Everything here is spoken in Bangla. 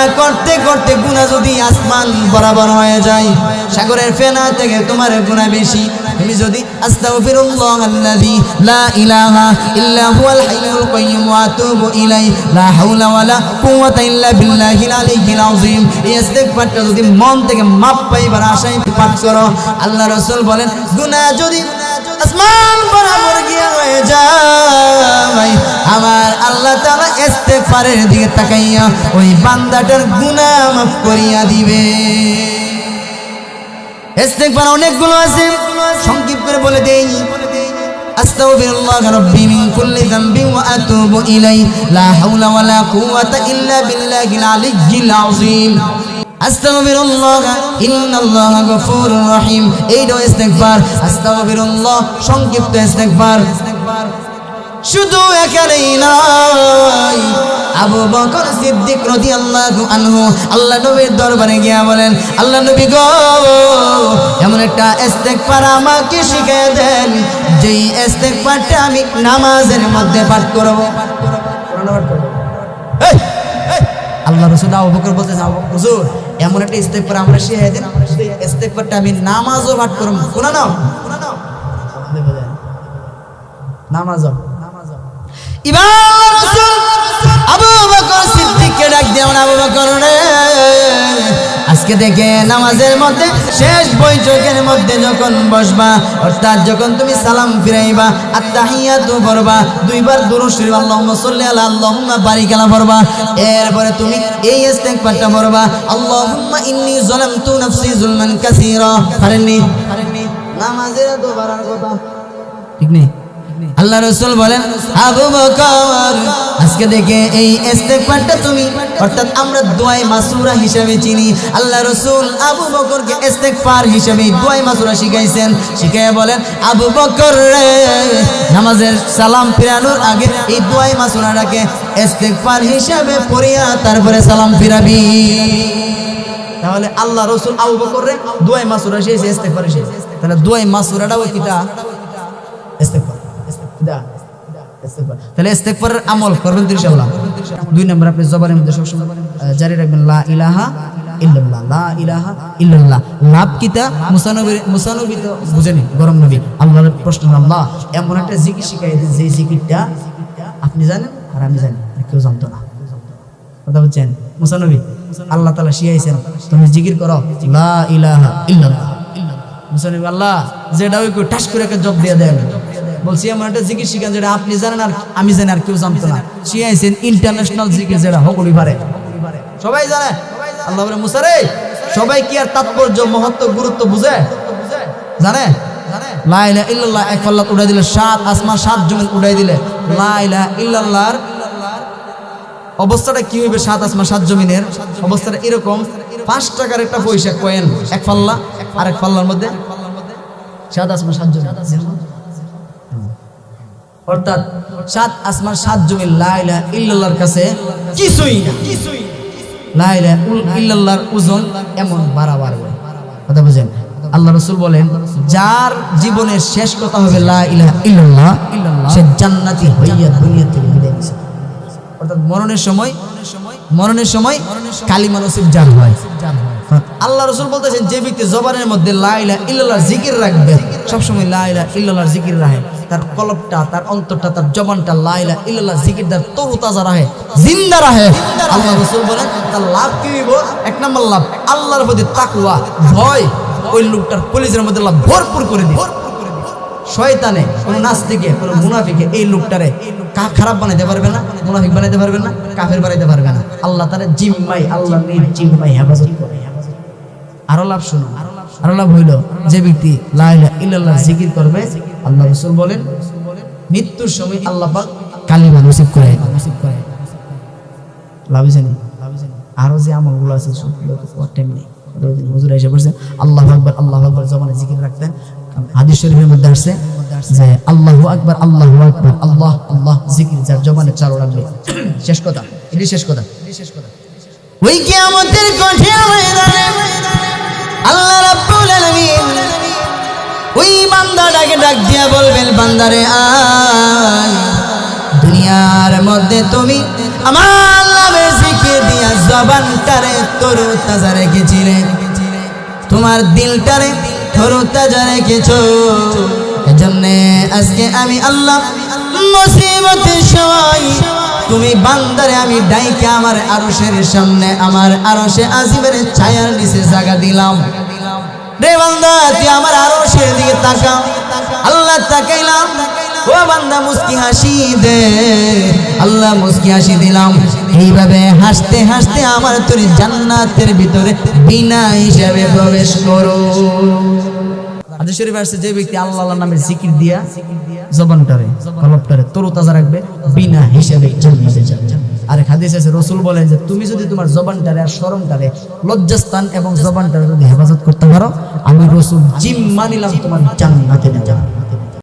গুনাহ করতে করতে গুনাহ যদি আসমান বরাবর হয়ে যায়, সাগরের ফেনা থেকে তোমার গুনাহ বেশি, তুমি যদি আস্তাগফিরুল্লাহাল্লাযী লা ইলাহা ইল্লা হুয়াল হাইয়ুল কাইয়্যুম ওয়া আতুবু ইলাইহি লা হাওলা ওয়ালা কুওয়াতা ইল্লা বিল্লাহিল আলিয়্যিল আযীম, এই ইস্তেগফারটা যদি মন থেকে মাপ পাইবার আশায় পাঠ করো, আল্লাহ রাসূল বলেন গুনাহ যদি আসমান বরাবর গিয়ে হয়ে যায়, আমার আল্লাহ তাআলা ইস্তেগফারের দিকে তাকাইয়া ওই বান্দাটার গুনাহ মাফ করিয়া দিবে। ইস্তেগফার অনেকগুলো আছে, সংক্ষিপ্ত করে বলে দেই। আস্তাগফিরুল্লাহ রাব্বি মিন কুল্লি যামবি ওয়া আতুবু ইলাইহি লা হাওলা ওয়ালা কুওয়াতা ইল্লা বিল্লাহিল আলিয়্যিল আযীম। আস্তাগফিরুল্লাহ ইন্নাল্লাহা গফুরুর রহিম, এইটা ইস্তেগফার। আস্তাগফিরুল্লাহ সংক্ষিপ্ত ইস্তেগফার। শুধু এখানেই নয়, আবু বকর সিদ্দিক রাদিয়াল্লাহু আনহু আল্লাহ নবীর দরবারে গিয়া বলেন, আল্লাহ নবী গো, এমন একটা ইস্তেগফার আমাকে শিখিয়ে দেন যেই ইস্তেগফারটা আমি নামাজের মধ্যে পাঠ করব। আল্লাহ রাসূল আবু বকর বলতেছেন, আবু বকর হুজুর এমন একটা ইস্তেগফার আমরা শিখিয়ে দেন, ইস্তেগফারটা আমি নামাজও পাঠ করব। শোনা নাও নামাজও ইমাম রাসূল আবু বকর সিদ্দিককে ডাক দেন, আবু বকর রে, আজকে থেকে নামাজের মধ্যে শেষ বৈঠকের মধ্যে যখন বসবা, অর্থাৎ যখন তুমি সালাম ফিরাইবা, আত্তাহিয়াতু পড়বা, দুইবার দুরূদ শরীফ আল্লাহুম্মা সাল্লি আলা আল্লাহুম্মা বারিক আলা পড়বা, এরপরে তুমি এই ইস্তেগফারটা পড়বা, আল্লাহুম্মা ইন্নী যালামতু নাফসি যুলমান কাসীরা। পারেননি নামাজের দুবারার কথা ঠিক নেই। আল্লাহ রাসূল বলেন, আবু বকর আজকে থেকে এই ইস্তেগফারটা তুমি, অর্থাৎ আমরা দুআয়ে মাসুরা হিসেবে চিনি, আল্লাহ রাসূল আবু বকরকে ইস্তেগফার হিসেবে দুআয়ে মাসুরা শিখাইছেন। শিখাইয়া বলেন, আবু বকর রে, নামাজের সালাম ফিরানোর আগে এই দুআয়ে মাসুরাটাকে ইস্তেগফার হিসেবে পড়িয়া তারপরে সালাম ফিরাবি। তাহলে আল্লাহ রাসূল আবু বকর রে দুআয়ে মাসুরা শিখাইছে, ইস্তেগফার শিখাইছে। তাহলে দুআয়ে মাসুরাটাও কিটা ইস্তেগফার। তাহলে ইস্তেগফারের আমল করবেন ইনশাআল্লাহ। 2 নম্বর আপনি জবানের মধ্যে সবসময় জারি রাখবেন, লা ইলাহা ইল্লাল্লাহ, লা ইলাহা ইল্লাল্লাহ। লাভ কিতা মুসানবী তো বুঝেনি, গরম নবী আল্লাহর প্রশ্ন, আল্লাহ এমন একটা জিকির শিখাই দেন যে জিকিরটা আপনি জানেন আর আমি জানি, কেউ জানতো না। কথা বলছেন মুসানবী আল্লাহ তাআলা শিখাইছেন, তুমি জিকির করো লা ইলাহা ইল্লাল্লাহ। মুসানবী আল্লাহ যেটা ওই ঠাস করে একটা জব দিয়ে দেন, বলছি এমন একটা জিকির শিখান যেটা আপনি জানেন আর আমি জানি আর কেউ জানতো না। শিখাইছেন ইন্টারন্যাশনাল জিকির, যেটা হকলি পারে, সবাই জানে। আল্লাহ বলে, মুসা রে, সবাই কি আর তাৎপর্য মহত্ব গুরুত্ব বুঝে? জানে? লা ইলাহা ইল্লাল্লাহ এক পাল্লা উড়াই দিলে 7 আসমান 7 জমিন উড়াই দিলে লা ইলাহা ইল্লাল্লাহর অবস্থাটা কি হইবে? 7 আসমান 7 জমিনের অবস্থাটা এরকম। 5 টাকার একটা পয়সা কয়েন এক পাল্লা, আর এক পাল্লার মধ্যে 7 আসমান 7 জমিন, অর্থাৎ 7 আসমান 7 জমিন লা ইলাহা ইল্লাল্লাহর কাছে কিছুই না। লা ইলাহা ইল্লাল্লাহর ওজন এমন বাড়াবার। কথা বুঝেন? আল্লাহ রাসূল বলেন, যার জীবনের শেষ কথা হবে লা ইলাহা ইল্লাল্লাহ, সে জান্নাতি হইয়া দুনিয়া থেকে বিদায় নিছে। অর্থাৎ মরণের সময় কালিমা নসিব যার হয়। আল্লাহ রাসূল বলতেছেন, যে ব্যক্তি জবানের মধ্যে লা ইলাহা ইল্লাল্লাহর জিকির রাখবে, সব সময় লা ইলাহা ইল্লাল্লাহর জিকির রাখে, তার কলবটা, তার অন্তরটা, তার জবানটা লা ইলাহা ইল্লাল্লাহর জিকির দ্বারা তরতাজা রাখে, জিন্দা রাখে। আল্লাহ রাসূল বলেন, তার লাভ কি হইব? 1 নম্বর লাভ, আল্লাহর প্রতি তাকওয়া, ভয় ওই লোকটার কলিজার মধ্যে আল্লাহ ভরপুর করে দিবে। শয়তানে, কোন নাস্তিকে, কোন মুনাফিকে এই লোকটারে খারাপ বানাইতে পারবে না, মুনাফিক বানাইতে পারবে না, কাফের বানাইতে পারবে না। আল্লাহ তাআলা জিম্মাই, আল্লাহ নিজ জিম্মাই হেফাজত করে। আরো লাভ শুনো, আরো লাভ হইল, যে ব্যক্তি লা ইলাহা ইল্লাল্লাহর জিকির করবে, আল্লাহ রাসূল বলেন মৃত্যুর সময় আল্লাহ পাক কালিমা নসিব করে। লাভ জানি আরো যে আমলগুলো আছে সবগুলো টাইম নেই। হুজুর এসে বলছেন আল্লাহু আকবার, আল্লাহু আকবার জবানে জিকির রাখতেন। হাদিস শরীফের মধ্যে আসছে যে আল্লাহু আকবার, আল্লাহু আকবার, আল্লাহ আল্লাহ জিকির যার জবানে চালু রাখবে। শেষ কথা, এটি শেষ কথা। ওই কিয়ামতের কঠিন ময়দানে আল্লাহ রাব্বুল আলামিন ওই বান্দাটাকে ডাক দিয়া বলবেন, বান্দারে আয়, দুনিয়ার মধ্যে তুমি আমার নামে জিকির দিয়া জবানটারে তরু তাজা রেখেছিলে, তোমার দিলটারে তরু তাজা রেখেছো। এজন্য আজকে আমি আল্লাহ মুসিবতের সময় তুমি বান্দারে আমি ডাইকে আমার আরশের সামনে, আমার আরশে আজিমের ছায়ার নিচে জায়গা দিলাম। রে বান্দা তুই আমার আরশের দিকে তাকা। আল্লাহ তাকাইলাম, ও বান্দা মুস্কি হাসি দে। আল্লাহ মুস্কি হাসি দিলাম। এইভাবে হাসতে হাসতে আমার তোর জান্নাতের ভিতরে বিনা হিসাবে প্রবেশ করো। হাদিস শরীফে আসছে যে ব্যক্তি আল্লাহ নামের জিকির দিয়া জবানটারে কলবটারে তরুতাজা রাখবে বিনা হিসাবে জান্নাতে যাবে। আরেক হাদিস আছে রাসূল বলেন যে তুমি যদি তোমার জবানটারে আর শরমটারে লজ্জাস্থান এবং জবানটারে যদি হেফাজত করতে পারো, আমি রাসূল জিম্মা নিলাম তোমার জান্নাতে যাবে।